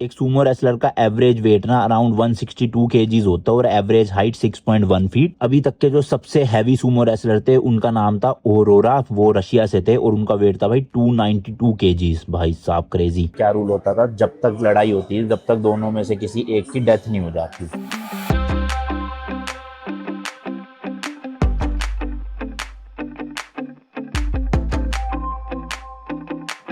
एक Sumo wrestler का average weight ना अराउंड 162 केजीज होता है और एवरेज हाइट 6.1 फीट। अभी तक के जो सबसे हैवी सूमो रेसलर थे उनका नाम था ओरोरा, वो रशिया से थे और उनका वेट था भाई 292 केजीज। भाई साहब क्रेजी। क्या रूल होता था, जब तक लड़ाई होती है जब तक दोनों में से किसी एक की डेथ नहीं हो जाती।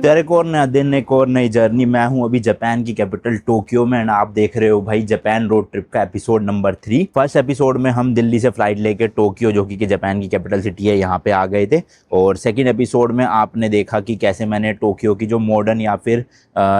तेरे को और नया दिन, एक और नई जर्नी। मैं हूं अभी जापान की कैपिटल टोक्यो में एंड आप देख रहे हो भाई जापान रोड ट्रिप का एपिसोड नंबर 3। फर्स्ट एपिसोड में हम दिल्ली से फ्लाइट लेके टोक्यो, जो कि जापान की कैपिटल सिटी है, यहाँ पे आ गए थे। और सेकंड एपिसोड में आपने देखा कि कैसे मैंने टोक्यो की जो मॉडर्न या फिर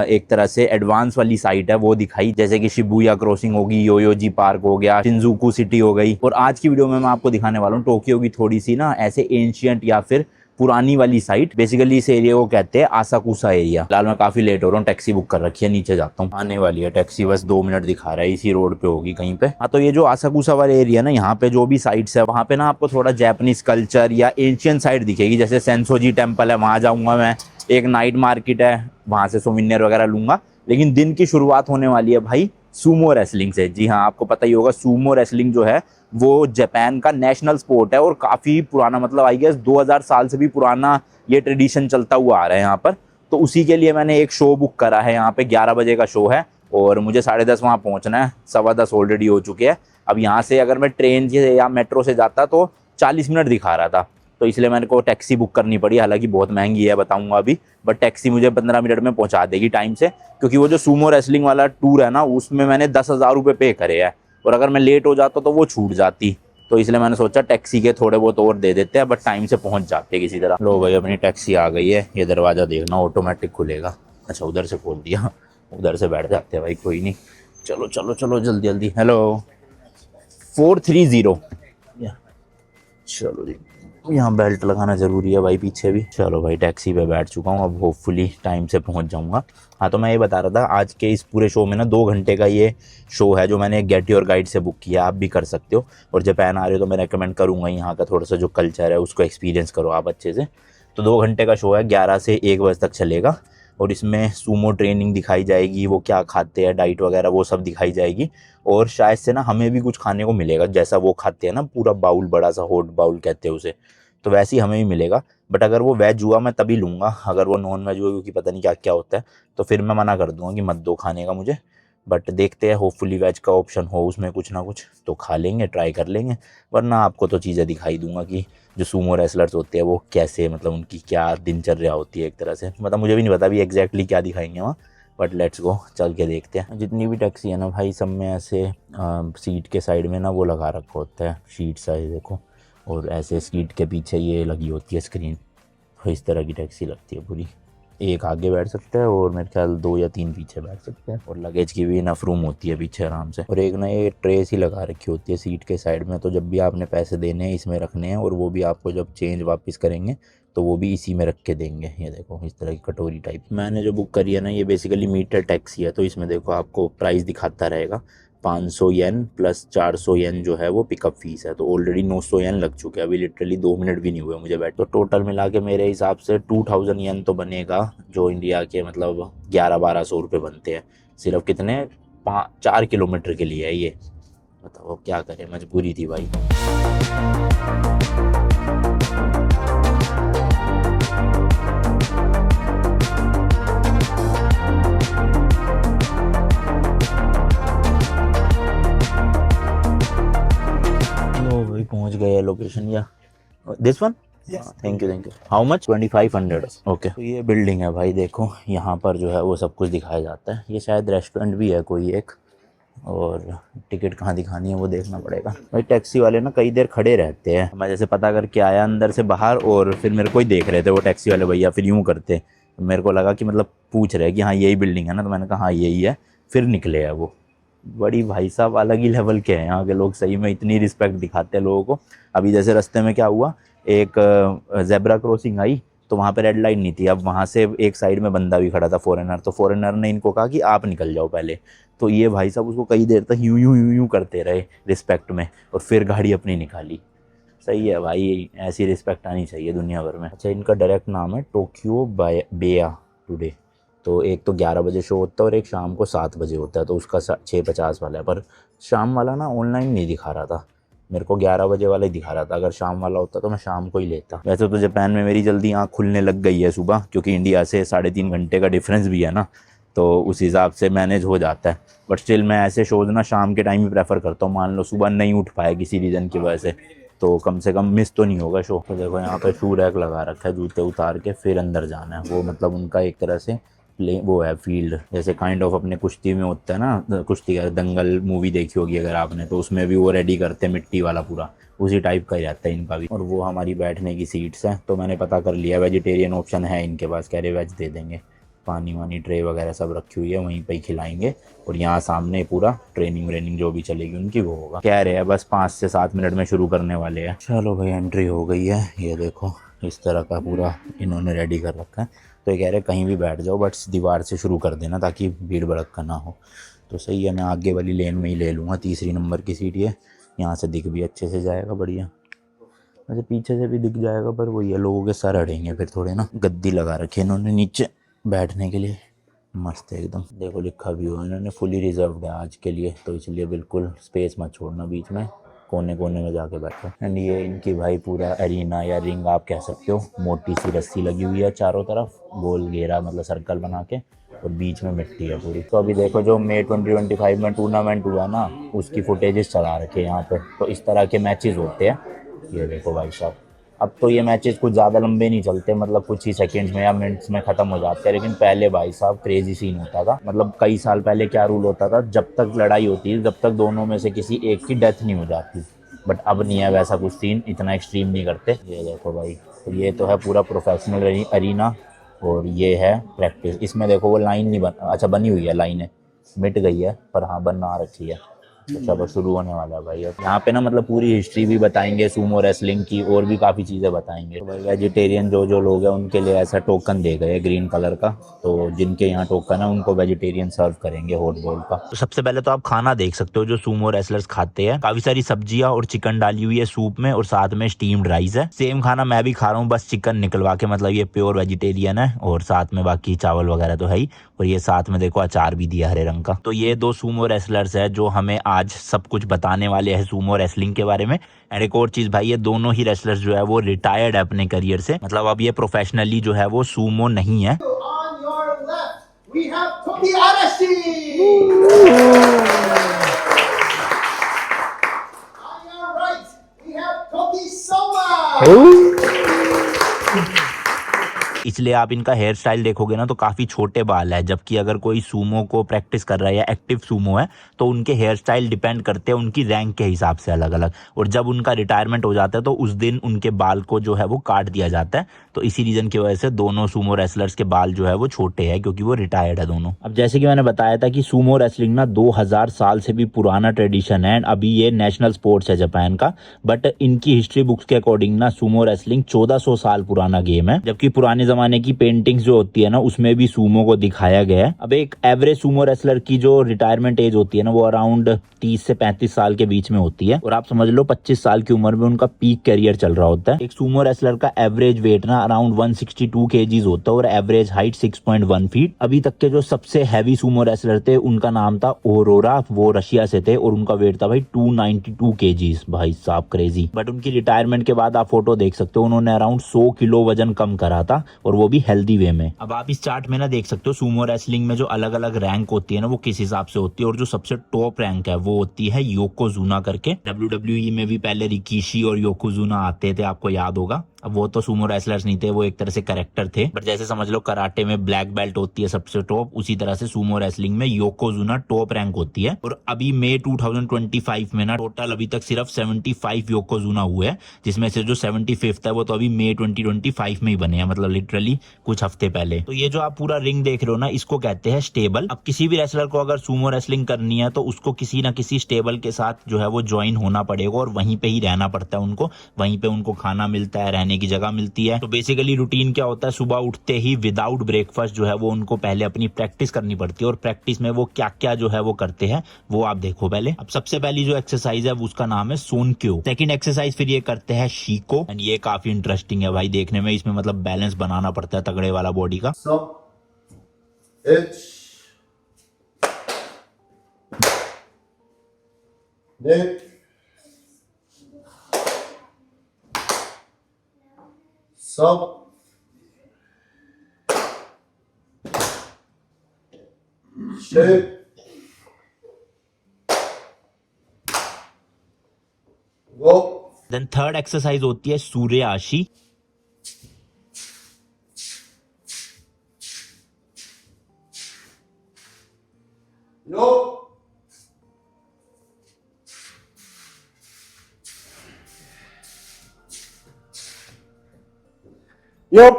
एक तरह से एडवांस वाली साइट है वो दिखाई, जैसे कि शिबुया क्रॉसिंग होगी, योयोजी पार्क हो गया, शिंजुकू सिटी हो गई। और आज की वीडियो में मैं आपको दिखाने वाला हूँ टोक्यो की थोड़ी सी ना ऐसे एंशियंट या फिर पुरानी वाली साइट। बेसिकली इस एरिया को कहते हैं आसाकुसा एरिया। फिलहाल मैं काफी लेट हो रहा हूँ, टैक्सी बुक कर रखी है, नीचे जाता हूँ। आने वाली है टैक्सी, बस 2 मिनट दिखा रहा है, इसी रोड पे होगी कहीं पे। हाँ, तो ये जो आसाकुसा वाला एरिया ना, यहाँ पे जो भी साइट्स है वहाँ पे ना आपको थोड़ा जापानीज कल्चर या एंशियंट साइट दिखेगी। जैसे सेंसोजी टेम्पल है, वहाँ जाऊंगा मैं। एक नाइट मार्केट है, वहाँ से सोविनियर वगैरह लूंगा। लेकिन दिन की शुरुआत होने वाली है भाई सूमो रेसलिंग से। जी हाँ, आपको पता ही होगा सूमो रेसलिंग जो है वो जापान का नेशनल स्पोर्ट है और काफी पुराना, मतलब आई गेस 2000 साल से भी पुराना ये ट्रेडिशन चलता हुआ आ रहा है यहाँ पर। तो उसी के लिए मैंने एक शो बुक करा है। यहाँ पे 11 बजे का शो है और मुझे 10:30 वहाँ पहुँचना है। 10:15 ऑलरेडी हो चुके हैं। अब यहाँ से अगर मैं ट्रेन से या मेट्रो से जाता तो 40 मिनट दिखा रहा था, तो इसलिए मैंने को टैक्सी बुक करनी पड़ी। हालांकि बहुत महंगी है, बताऊंगा अभी, बट टैक्सी मुझे 15 मिनट में पहुंचा देगी टाइम से। क्योंकि वो जो सूमो रेसलिंग वाला टूर है ना, उसमें मैंने 10,000 रुपये पे करे हैं और अगर मैं लेट हो जाता तो वो छूट जाती। तो इसलिए मैंने सोचा टैक्सी के थोड़े बहुत और दे देते हैं, बट टाइम से पहुंच जाते हैं किसी तरह। लो भाई, अपनी टैक्सी आ गई है। ये दरवाज़ा देखना ऑटोमेटिक खुलेगा। अच्छा, उधर से खोल दिया, उधर से बैठ जाते हैं भाई, कोई नहीं। चलो चलो चलो जल्दी जल्दी। हेलो 430। चलो जी, यहाँ बेल्ट लगाना ज़रूरी है भाई, पीछे भी। चलो भाई, टैक्सी पे बैठ चुका हूँ, अब होपफुली टाइम से पहुँच जाऊँगा। हाँ, तो मैं ये बता रहा था, आज के इस पूरे शो में ना 2 घंटे का ये शो है जो मैंने गेट योर गाइड से बुक किया। आप भी कर सकते हो। और जापान आ रहे हो तो मैं रेकमेंड करूँगा यहाँ का थोड़ा सा जो कल्चर है उसको एक्सपीरियंस करो आप अच्छे से। तो 2 घंटे का शो है, 11 से 1 बजे तक चलेगा। और इसमें सूमो ट्रेनिंग दिखाई जाएगी, वो क्या खाते हैं, डाइट वगैरह वो सब दिखाई जाएगी। और शायद से ना हमें भी कुछ खाने को मिलेगा, जैसा वो खाते हैं ना, पूरा बाउल, बड़ा सा हॉट बाउल कहते हैं उसे, तो वैसे ही हमें भी मिलेगा। बट अगर वो वेज हुआ मैं तभी लूँगा, अगर वो नॉन वेज हुआ, क्योंकि पता नहीं क्या क्या होता है, तो फिर मैं मना कर दूँगा कि मत दो खाने का मुझे। बट देखते हैं, होपफुली वेज का ऑप्शन हो उसमें कुछ ना कुछ, तो खा लेंगे, ट्राई कर लेंगे। वरना आपको तो चीज़ें दिखाई दूंगा कि जो सूमो रेसलर्स होते हैं वो कैसे, मतलब उनकी क्या दिनचर्या होती है एक तरह से। मतलब मुझे भी नहीं पता अभी एग्जैक्टली क्या दिखाएंगे वहाँ, बट लेट्स गो, चल के देखते हैं। जितनी भी टैक्सी है ना भाई, सब में ऐसे सीट के साइड में ना वो लगा रखा होता है, शीट सा, ये देखो। और ऐसे सीट के पीछे ये लगी होती है स्क्रीन। तो इस तरह की टैक्सी लगती है पूरी। एक आगे बैठ सकता है और मेरे ख्याल 2 या 3 पीछे बैठ सकते हैं। और लगेज की भी इनफ रूम होती है पीछे आराम से। और एक ना ये ट्रे सी लगा रखी होती है सीट के साइड में, तो जब भी आपने पैसे देने हैं इसमें रखने हैं, और वो भी आपको जब चेंज वापस करेंगे तो वो भी इसी में रख के देंगे। ये देखो, इस तरह की कटोरी टाइप। मैंने जो बुक करी है ना, ये बेसिकली मीटर टैक्सी है, तो इसमें देखो आपको प्राइस दिखाता रहेगा। 500 येन प्लस 400 येन जो है वो पिकअप फीस है। तो ऑलरेडी 900 येन लग चुके हैं, अभी लिटरली 2 मिनट भी नहीं हुए मुझे बैठ। तो टोटल मिला के मेरे हिसाब से 2000 येन तो बनेगा, जो इंडिया के मतलब 1100-1200 रुपये बनते हैं। सिर्फ कितने 4 किलोमीटर के लिए है ये। बताओ क्या करें, मजबूरी थी भाई। पहुंच गए लोकेशन। या this one, thank you thank you. How much? 2500। Okay, तो ये बिल्डिंग है भाई, देखो यहाँ पर जो है वो सब कुछ दिखाया जाता है। ये शायद रेस्टोरेंट भी है कोई एक, और टिकट कहाँ दिखानी है वो देखना पड़ेगा भाई। टैक्सी वाले ना कई देर खड़े रहते हैं। मैं जैसे पता करके आया अंदर से बाहर, और फिर मेरे को ही देख रहे थे वो टैक्सी वाले भैया, फिर यूँ करते। मेरे को लगा कि मतलब पूछ रहे कि हाँ यही बिल्डिंग है ना, तो मैंने कहा हाँ यही है। फिर निकले हैं वो। बड़ी भाई साहब अलग ही लेवल के हैं यहाँ के लोग, सही में इतनी रिस्पेक्ट दिखाते हैं लोगों को। अभी जैसे रास्ते में क्या हुआ, एक जेब्रा क्रॉसिंग आई, तो वहाँ पे रेड लाइट नहीं थी। अब वहाँ से एक साइड में बंदा भी खड़ा था फॉरेनर, तो फॉरेनर ने इनको कहा कि आप निकल जाओ पहले। तो ये भाई साहब उसको कई देर तक यूं यूं यूं यूं करते रहे रिस्पेक्ट में, और फिर गाड़ी अपनी निकाली। सही है भाई, ऐसी रिस्पेक्ट आनी चाहिए दुनिया भर में। अच्छा, इनका डायरेक्ट नाम है टोक्यो बेया टुडे। तो एक तो 11 बजे शो होता है और एक शाम को 7 बजे होता है, तो उसका 6:50 वाला है। पर शाम वाला ना ऑनलाइन नहीं दिखा रहा था, मेरे को 11 बजे वाला ही दिखा रहा था। अगर शाम वाला होता तो मैं शाम को ही लेता। वैसे तो जापान में मेरी जल्दी आँख खुलने लग गई है सुबह, क्योंकि इंडिया से 3.5 घंटे का डिफरेंस भी है ना, तो उस हिसाब से मैनेज हो जाता है। बट स्टिल मैं ऐसे शोज़ ना शाम के टाइम ही प्रेफर करता हूँ। मान लो सुबह नहीं उठ पाए किसी रीज़न की वजह से, तो कम से कम मिस तो नहीं होगा शो। तो देखो यहाँ पे शू रैक लगा रखा है, जूते उतार के फिर अंदर जाना है। वो मतलब उनका एक तरह से प्ले वो है फील्ड, जैसे काइंड ऑफ अपने कुश्ती में होता है ना, कुश्ती का दंगल मूवी देखी होगी अगर आपने, तो उसमें भी वो रेडी करते हैं मिट्टी वाला पूरा, उसी टाइप का ही रहता है इनका भी। और वो हमारी बैठने की सीट्स हैं, तो मैंने पता कर लिया वेजिटेरियन ऑप्शन है इनके पास, कह रहे वेज दे देंगे। पानी वानी ट्रे वगैरह सब रखी हुई है, वहीं पे ही खिलाएंगे। और यहाँ सामने पूरा ट्रेनिंग व्रेनिंग जो भी चलेगी उनकी वो होगा। कह रहे हैं बस 5 से 7 मिनट में शुरू करने वाले हैं। चलो भाई एंट्री हो गई है, ये देखो इस तरह का पूरा इन्होंने रेडी कर रखा है। तो ये कह रहे कहीं भी बैठ जाओ बट दीवार से शुरू कर देना ताकि भीड़ भड़का ना हो। तो सही है, मैं आगे वाली लेन में ही ले लूँगा, 3 नंबर की सीट ये, यहाँ से दिख भी अच्छे से जाएगा बढ़िया। वैसे पीछे से भी दिख जाएगा, पर वही है लोगों के सर अड़ेंगे फिर थोड़े ना। गद्दी लगा रखी है इन्होंने नीचे बैठने के लिए, मस्त है एकदम। देखो लिखा भी हुआ इन्होंने फुली रिजर्व्ड है आज के लिए, तो इसलिए बिल्कुल स्पेस मत छोड़ना बीच में, कोने कोने में जाके बैठो। एंड ये इनकी भाई पूरा एरिना या रिंग आप कह सकते हो, मोटी सी रस्सी लगी हुई है चारों तरफ, गोल घेरा मतलब सर्कल बना के, और बीच में मिट्टी है पूरी। तो अभी देखो जो मई 2025 में टूर्नामेंट हुआ ना, उसकी फुटेजेस चला रखे यहाँ पे। तो इस तरह के मैचेस होते हैं, ये देखो भाई साहब। अब तो ये मैचेस कुछ ज़्यादा लंबे नहीं चलते, मतलब कुछ ही सेकंड्स में या मिनट्स में ख़त्म हो जाते हैं, लेकिन पहले भाई साहब क्रेजी सीन होता था। मतलब कई साल पहले क्या रूल होता था, जब तक लड़ाई होती है जब तक दोनों में से किसी एक की डेथ नहीं हो जाती। बट अब नहीं है वैसा कुछ सीन, इतना एक्सट्रीम नहीं करते। ये देखो भाई, तो ये तो है पूरा प्रोफेशनल अरीना, और ये है प्रैक्टिस। इसमें देखो वो लाइन नहीं अच्छा बनी हुई है, लाइनें मिट गई है पर हाँ बना रखी है। तो चलो शुरू होने वाला है भाई। अब यहाँ पे ना मतलब पूरी हिस्ट्री भी बताएंगे सूमो रेसलिंग की, और भी काफ़ी चीज़ें बताएंगे। तो भाई वेजिटेरियन जो लोग हैं उनके लिए ऐसा टोकन दे गए ग्रीन कलर का, तो जिनके यहाँ टोकन है उनको वेजिटेरियन सर्व करेंगे हॉट बॉल का। तो सबसे पहले तो आप खाना देख सकते हो जो सूमो रेसलर्स खाते हैं, काफ़ी सारी सब्जियाँ और चिकन डाली हुई है सूप में, और साथ में स्टीम्ड राइस है। सेम खाना मैं भी खा रहा हूँ, बस चिकन निकलवा के, मतलब ये प्योर वेजिटेरियन है, और साथ में बाकी चावल वगैरह तो है ही, और ये साथ में देखो अचार भी दिया हरे रंग का। तो ये 2 सूमो रेसलर्स है जो हमें आज सब कुछ बताने वाले हैं सूमो रेसलिंग के बारे में। एंड एक और चीज भाई, ये दोनों ही रेसलर्स जो है वो रिटायर्ड है अपने करियर से, मतलब अब ये प्रोफेशनली जो है वो सूमो नहीं है। इसलिए आप इनका हेयर स्टाइल देखोगे ना तो काफ़ी छोटे बाल है, जबकि अगर कोई सूमो को प्रैक्टिस कर रहा है या एक्टिव सूमो है तो उनके हेयर स्टाइल डिपेंड करते हैं उनकी रैंक के हिसाब से अलग अलग। और जब उनका रिटायरमेंट हो जाता है तो उस दिन उनके बाल को जो है वो काट दिया जाता है। तो इसी रीज़न की वजह से दोनों सूमो रेसलर्स के बाल जो है वो छोटे हैं, क्योंकि वो रिटायर्ड है दोनों। अब जैसे कि मैंने बताया था कि सूमो रेसलिंग ना 2000 साल से भी पुराना ट्रेडिशन है, अभी ये नेशनल स्पोर्ट्स है जापान का। बट इनकी हिस्ट्री बुक्स के अकॉर्डिंग ना सूमो रेसलिंग 1400 साल पुराना गेम है, जबकि पुराने जमाने की पेंटिंग्स जो होती है ना उसमें भी सूमो को दिखाया गया है। अब एक एवरेज सूमो रेसलर की जो रिटायरमेंट एज होती है ना वो अराउंड 30 से 35 साल के बीच में होती है, और आप समझ लो 25 साल की उम्र में उनका पीक करियर चल रहा होता है। एक सूमो रेसलर का एवरेज वेट ना अराउंड 162 kgs होता है, और एवरेज हाइट 6.1 फीट। अभी तक के जो सबसे हैवी सूमो रेसलर थे उनका नाम था ओरोरा, वो रशिया से थे, और उनका वेट था भाई 292 kgs, भाई साहब क्रेजी। बट उनकी रिटायरमेंट के बाद आप फोटो देख सकते हो, उन्होंने अराउंड 100 किलो वजन कम करा था, और वो भी हेल्दी वे में। अब आप इस चार्ट में ना देख सकते हो सूमो रेसलिंग में जो अलग अलग रैंक होती है ना वो किस हिसाब से होती है, और जो सबसे टॉप रैंक है वो होती है योकोजुना करके। WWE में भी पहले रिकीशी और योकोजुना आते थे, आपको याद होगा। अब वो तो सूमो रेसलर्स नहीं थे, वो एक तरह से कैरेक्टर थे। बट जैसे समझ लो कराटे में ब्लैक बेल्ट होती है सबसे टॉप, उसी तरह से सूमो रेसलिंग में योकोजुना टॉप रैंक होती है। और अभी मई 2025 में ना टोटल अभी तक सिर्फ 75 योकोजुना हुए हैं, जिसमें से जो 75th है वो तो अभी मई 2025 में ही बने हैं, मतलब लिटरली कुछ हफ्ते पहले। तो ये जो आप पूरा रिंग देख रहे हो ना इसको कहते हैं स्टेबल। अब किसी भी रेसलर को अगर सूमो रेसलिंग करनी है तो उसको किसी ना किसी स्टेबल के साथ जो है वो ज्वाइन होना पड़ेगा, और वहीं पे ही रहना पड़ता है उनको, वहीं पे उनको खाना मिलता है, रहने की जगह मिलती है। तो बेसिकली रूटीन क्या होता है, सुबह उठते ही विदाउट ब्रेकफास्ट जो है वो उनको पहले अपनी प्रैक्टिस करनी पड़ती है, और प्रैक्टिस में वो क्या क्या जो है वो करते हैं वो आप देखो पहले। अब सबसे पहली जो एक्सरसाइज है उसका नाम है सोनक्यो। सेकंड एक्सरसाइज फिर ये करते हैं शीको, एंड ये काफी इंटरेस्टिंग है भाई देखने में, इसमें मतलब बैलेंस बनाना पड़ता है तगड़े वाला बॉडी का। Hitch. Nick. Sub. Shake. Go. Then third exercise होती है सूर्य आशी। Yo. Yup.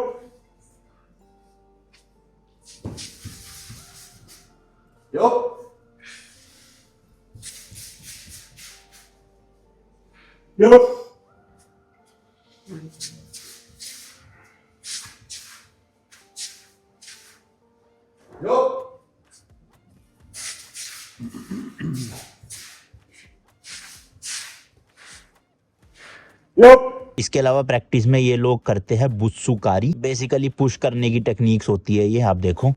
Yup. Yup. Yup. Yup. इसके अलावा प्रैक्टिस में ये लोग करते हैं बुत्सुकारी। बेसिकली पुश करने की टेक्निक्स होती है ये, आप देखो।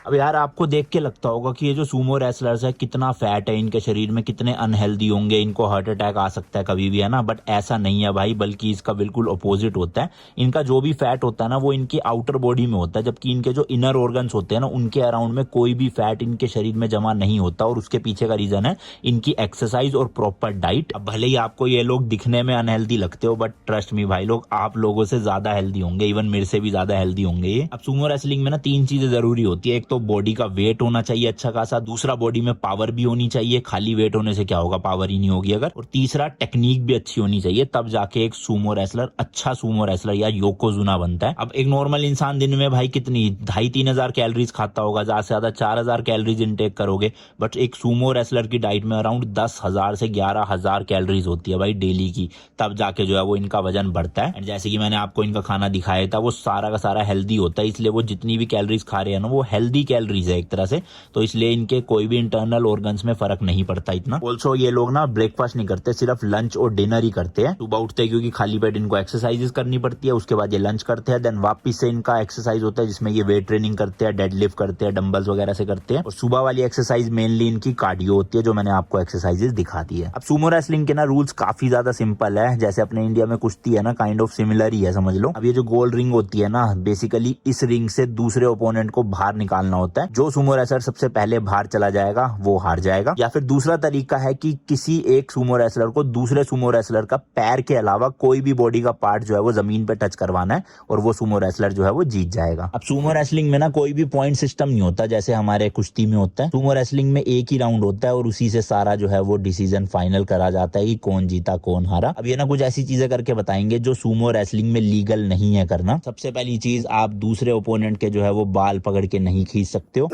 अब यार आपको देख के लगता होगा कि ये जो सूमो रेसलर्स है कितना फैट है इनके शरीर में, कितने अनहेल्दी होंगे, इनको हार्ट अटैक आ सकता है कभी भी, है ना। बट ऐसा नहीं है भाई, बल्कि इसका बिल्कुल अपोजिट होता है। इनका जो भी फैट होता है ना वो इनकी आउटर बॉडी में होता है, जबकि इनके जो इनर ऑर्गन्स होते हैं ना उनके अराउंड में कोई भी फैट इनके शरीर में जमा नहीं होता। और उसके पीछे का रीजन है इनकी एक्सरसाइज और प्रॉपर डाइट। अब भले ही आपको ये लोग दिखने में अनहेल्दी लगते हो, बट ट्रस्ट मी भाई लोग, आप लोगों से ज्यादा हेल्दी होंगे, इवन मेरे से भी ज्यादा हेल्दी होंगे ये। अब सूमो रेसलिंग में ना 3 चीजें जरूरी होती है। एक तो बॉडी का वेट होना चाहिए अच्छा खासा, दूसरा बॉडी में पावर भी होनी चाहिए, खाली वेट होने से क्या होगा, पावर ही नहीं होगी अगर, और तीसरा टेक्निक भी अच्छी होनी चाहिए, तब जाके एक सूमो रेसलर अच्छा सूमो रेसलर या योकोजुना बनता है। अब एक नॉर्मल इंसान दिन में भाई कितनी 2,500-3 हजार कैलोरीज खाता होगा, ज्यादा से ज्यादा 4,000 कैलोरीज इनटेक करोगे। बट एक सूमो रेसलर की डाइट में अराउंड 10,000 से 11,000 कैलोरीज होती है भाई डेली की, तब जाके जो है वो इनका वजन बढ़ता है। एंड जैसे कि मैंने आपको इनका खाना दिखाया था वो सारा का सारा हेल्दी होता है, इसलिए वो जितनी भी कैलोरीज खा रहे हैं ना वो हेल्दी कैलोरीज है एक तरह से, तो इसलिए इनके कोई भी इंटरनल ऑर्गन्स में फर्क नहीं पड़ता इतना। ऑल्सो ये लोग ना ब्रेकफास्ट नहीं करते, सिर्फ लंच और डिनर ही करते हैं। सुबह उठते हैं क्योंकि खाली पेट इनको एक्सरसाइजेस करनी पड़ती है, उसके बाद ये लंच करते हैं, देन वापस से इनका एक्सरसाइज होता है जिसमें ये वेट ट्रेनिंग करते हैं, डेडलिफ्ट करते हैं, डंबल्स वगैरह से करते हैं। और सुबह वाली एक्सरसाइज मेनली इनकी कार्डियो होती है, जो मैंने आपको एक्सरसाइजेस दिखा दी है। अब सूमो रेसलिंग के ना रूल्स काफी ज्यादा सिंपल है, जैसे अपने इंडिया में कुश्ती है ना, काइंड ऑफ सिमिलर ही है समझ लो। अब ये जो गोल रिंग होती है ना, बेसिकली इस रिंग से दूसरे ओपोनेंट को बाहर निकालना होता है। जो सूमो रेसलर सबसे पहले बाहर चला जाएगा वो हार जाएगा। या फिर दूसरा तरीका है कि किसी एक सूमो रेसलर को दूसरे सूमो रेसलर का पैर के अलावा कोई भी बॉडी का पार्ट जो है वो जमीन पे टच करवाना है, और वो सूमो रेसलर जो है वो जीत जाएगा। अब सूमो रेसलिंग में ना कोई भी पॉइंट सिस्टम नहीं होता जैसे हमारे कुश्ती में होता है। सूमो रेसलिंग में एक ही राउंड होता है और उसी से सारा जो है वो डिसीजन फाइनल करा जाता है कि कौन जीता कौन हारा। अब ये ना कुछ ऐसी चीजें करके बताएंगे जो सूमो रेसलिंग में लीगल नहीं है करना। सबसे पहली चीज, आप दूसरे ओपोनेंट के जो है वो बाल पकड़ के नहीं खींच सकते हो।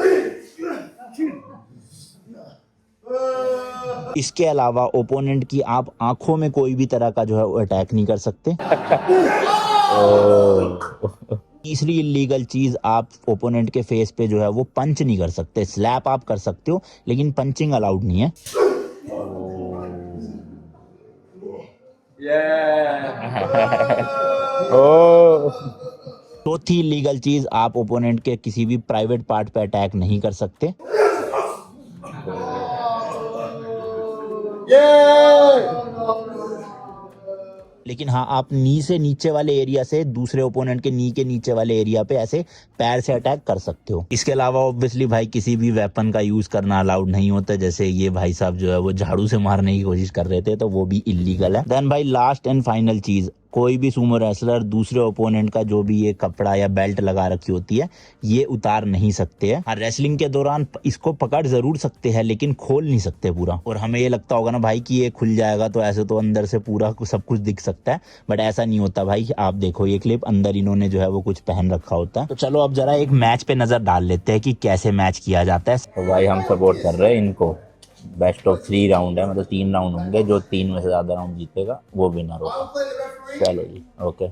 इसके अलावा ओपोनेंट की आप आंखों में कोई भी तरह का जो है वो अटैक नहीं कर सकते। तीसरी इलीगल चीज, आप ओपोनेंट के फेस पे जो है वो पंच नहीं कर सकते। स्लैप आप कर सकते हो लेकिन पंचिंग अलाउड नहीं है। चौथी इलीगल चीज, आप ओपोनेंट के किसी भी प्राइवेट पार्ट पे अटैक नहीं कर सकते। लेकिन हाँ, आप नी से नीचे वाले एरिया से दूसरे ओपोनेंट के नी के नीचे वाले एरिया पे ऐसे पैर से अटैक कर सकते हो। इसके अलावा ऑब्वियसली भाई किसी भी वेपन का यूज करना अलाउड नहीं होता, जैसे ये भाई साहब जो है वो झाड़ू से मारने की कोशिश कर रहे थे तो वो भी इलीगल है। देन भाई लास्ट एंड फाइनल चीज, कोई भी सूमो रेसलर दूसरे ओपोनेंट का जो भी ये कपड़ा या बेल्ट लगा रखी होती है ये उतार नहीं सकते हैं। हाँ, रेसलिंग के दौरान इसको पकड़ जरूर सकते हैं लेकिन खोल नहीं सकते पूरा। और हमें ये लगता होगा ना भाई कि ये खुल जाएगा तो ऐसे तो अंदर से पूरा सब कुछ दिख सकता है, बट ऐसा नहीं होता भाई। आप देखो ये क्लिप, अंदर इन्होंने जो है वो कुछ पहन रखा होता है। तो चलो अब जरा एक मैच पे नजर डाल लेते हैं कि कैसे मैच किया जाता है। तो भाई हम सपोर्ट कर रहे हैं इनको। बेस्ट ऑफ 3 राउंड है, मतलब 3 राउंड होंगे, जो 3 में से ज्यादा राउंड जीतेगा वो विनर होगा। चलो जी, ओके।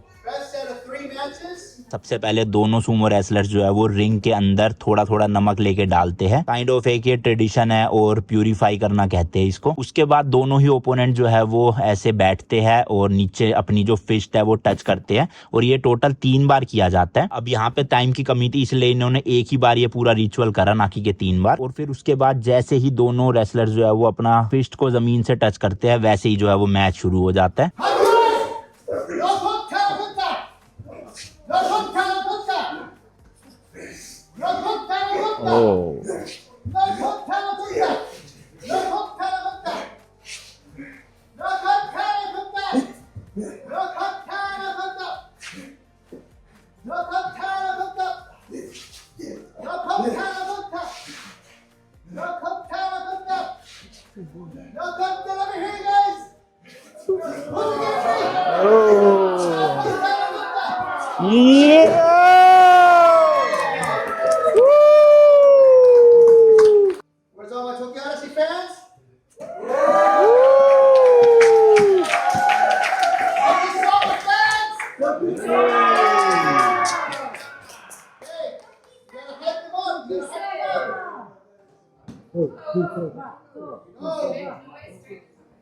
सबसे पहले दोनों सुमो रेसलर्स जो है वो रिंग के अंदर थोड़ा थोड़ा नमक लेके डालते हैं, काइंड ऑफ एक ये ट्रेडिशन है और प्यूरिफाई करना कहते हैं इसको। उसके बाद दोनों ही ओपोनेंट जो है वो ऐसे बैठते हैं और नीचे अपनी जो फिस्ट है वो टच करते हैं, और ये टोटल 3 बार किया जाता है। अब यहाँ पे टाइम की कमी थी इसलिए इन्होंने एक ही बार ये पूरा रिचुअल करा, ना कि 3 बार। और फिर उसके बाद जैसे ही दोनों रेसलर्स जो है वो अपना फिस्ट को जमीन से टच करते हैं, वैसे ही जो है वो मैच शुरू हो जाता है। Where's all my Tokianashi fans?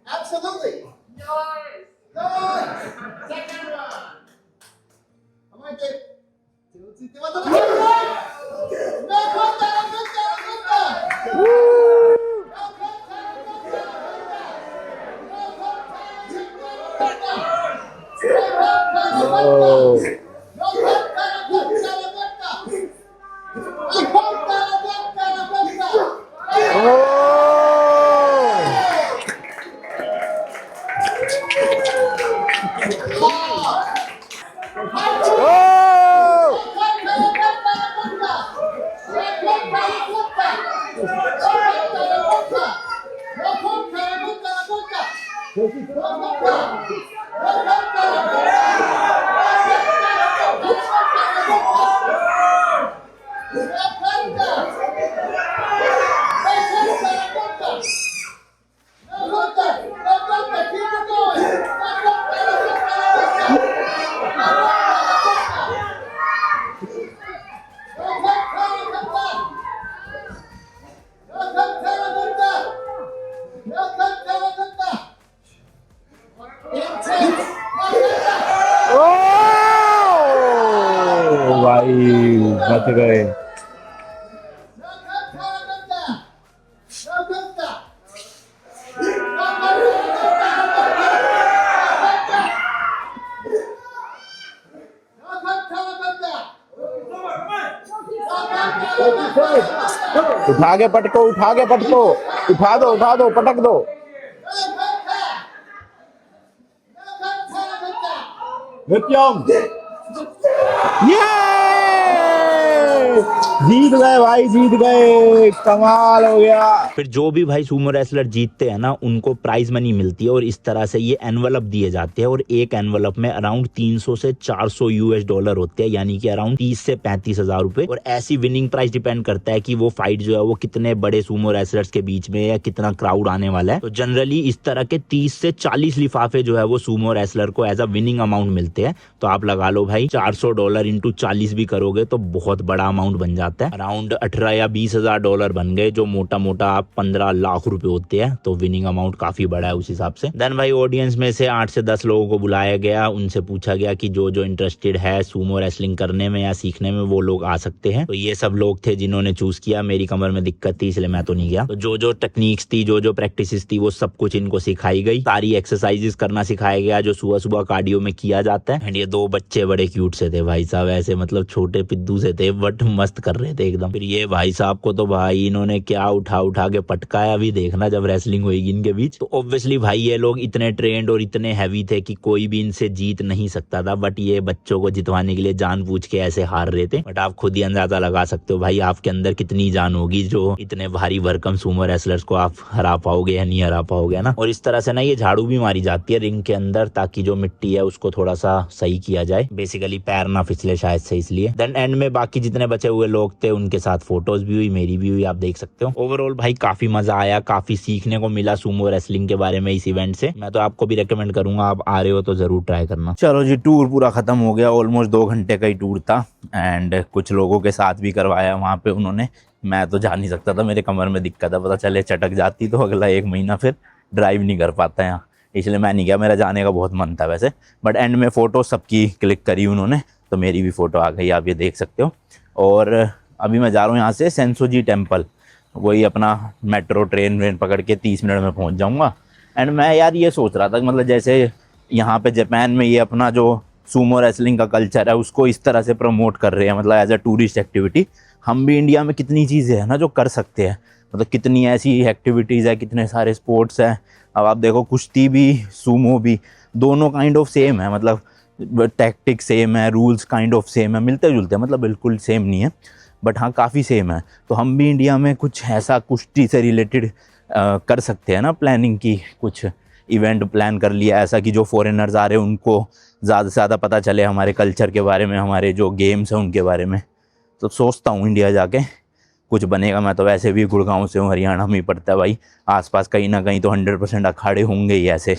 Absolutely. Second round. I'm going to बच गए। उठा के पटको, उठा के पटको, उठा दो, पटक दो। जीत गए भाई, जीत गए, कमाल हो गया। फिर जो भी भाई सुमो रेसलर जीतते हैं ना, उनको प्राइज मनी मिलती है और इस तरह से ये एनवलप दिए जाते हैं, और एक एनवलप में अराउंड 300 से 400 यूएस डॉलर होते हैं, यानी कि अराउंड 30 से 35 हजार रुपए। और ऐसी विनिंग प्राइस डिपेंड करता है कि वो फाइट जो है वो कितने बड़े सुमो रेसलर्स के बीच में या कितना क्राउड आने वाला है। तो जनरली इस तरह के 30 से 40 लिफाफे जो है वो सुमो रेसलर को एज अ विनिंग अमाउंट मिलते हैं। तो आप लगा लो भाई, $400 इंटू 40 भी करोगे तो बहुत बड़ा अमाउंट बन जाता है। अराउंड 18 या 20 हजार डॉलर बन गए, जो मोटा मोटा आप 15 लाख रुपए होते हैं। तो विनिंग अमाउंट काफी बड़ा है उस हिसाब से। देन भाई ऑडियंस में से 8 से 10 लोगों को बुलाया गया, उनसे पूछा गया कि जो जो इंटरेस्टेड है सुमो रेसलिंग करने में या सीखने में वो लोग आ सकते हैं। तो ये सब लोग थे जिन्होंने चूज किया। मेरी कमर में दिक्कत थी इसलिए मैं तो नहीं गया। तो जो जो टेक्निक्स थी, जो जो प्रैक्टिस थी, वो सब कुछ इनको सिखाई गई। सारी एक्सरसाइजेस करना सिखाया गया जो सुबह सुबह कार्डियो में किया जाता है। एंड ये 2 बच्चे बड़े क्यूट से थे भाई साहब, ऐसे मतलब छोटे पिद्दू से थे, बट मस्त कर रहे थे एकदम। फिर ये भाई साहब को तो भाई इन्होंने क्या उठा उठा के पटकाया, भी देखना जब रेसलिंग होगी इनके बीच। तो ऑब्वियसली भाई ये लोग इतने ट्रेंड और इतने हैवी थे कि कोई भी इनसे जीत नहीं सकता था, बट ये बच्चों को जितवाने के लिए जानबूझ के ऐसे हार रहे थे। बट आप खुद ही अंदाजा लगा सकते हो भाई आपके अंदर कितनी जान होगी जो इतने भारी भरकम सुमो रेसलर्स को आप हरा पाओगे या नहीं हरा पाओगे ना। और इस तरह से ना ये झाड़ू भी मारी जाती है रिंग के अंदर, ताकि जो मिट्टी है उसको थोड़ा सा सही किया जाए। बेसिकली पैर ना फिसले शायद से, इसलिए। देन एंड में बाकी जितने बचे हुए लोग थे उनके साथ फोटोज भी हुई, मेरी भी हुई, आप देख सकते हो। ओवरऑल भाई काफी मजा आया, काफी सीखने को मिला सुमो रेसलिंग के बारे में इस इवेंट से। मैं तो आपको भी रेकमेंड करूंगा, आप आ रहे हो तो जरूर ट्राई करना। चलो जी, टूर पूरा खत्म हो गया, ऑलमोस्ट 2 घंटे का ही टूर था एंड कुछ लोगों के साथ भी करवाया वहाँ पे उन्होंने। मैं तो जा नहीं सकता था, मेरे कमर में दिक्कत है, पता चले चटक जाती तो अगला 1 महीना फिर ड्राइव नहीं कर पाता यहाँ, इसलिए मैं नहीं गया। मेरा जाने का बहुत मन था वैसे, बट एंड में फ़ोटो सबकी क्लिक करी उन्होंने तो मेरी भी फ़ोटो आ गई, आप ये देख सकते हो। और अभी मैं जा रहा हूँ यहाँ से सेंसोजी टेम्पल, वही अपना मेट्रो ट्रेन पकड़ के 30 मिनट में पहुँच जाऊँगा। एंड मैं यार ये सोच रहा था मतलब जैसे यहाँ पे जापान में ये अपना जो सूमो रेसलिंग का कल्चर है उसको इस तरह से प्रमोट कर रहे हैं, मतलब एज अ टूरिस्ट एक्टिविटी। हम भी इंडिया में कितनी चीज़ें हैं ना जो कर सकते हैं, मतलब कितनी ऐसी एक्टिविटीज़ है, कितने सारे स्पोर्ट्स हैं। अब आप देखो कुश्ती भी सूमो भी दोनों काइंड ऑफ सेम है, मतलब टैक्टिक सेम है, रूल्स काइंड ऑफ सेम है, मिलते जुलते हैं, मतलब बिल्कुल सेम नहीं है बट हाँ काफ़ी सेम है। तो हम भी इंडिया में कुछ ऐसा कुश्ती से रिलेटेड कर सकते हैं ना, प्लानिंग की, कुछ इवेंट प्लान कर लिया ऐसा कि जो फॉरेनर्स आ रहे हैं उनको ज़्यादा से ज़्यादा पता चले हमारे कल्चर के बारे में, हमारे जो गेम्स हैं उनके बारे में। तो सोचता हूँ इंडिया जाके कुछ बनेगा। मैं तो वैसे भी गुड़गांव से हूँ, हरियाणा में ही पड़ता है भाई, आसपास कहीं ना कहीं तो 100% अखाड़े होंगे ही ऐसे।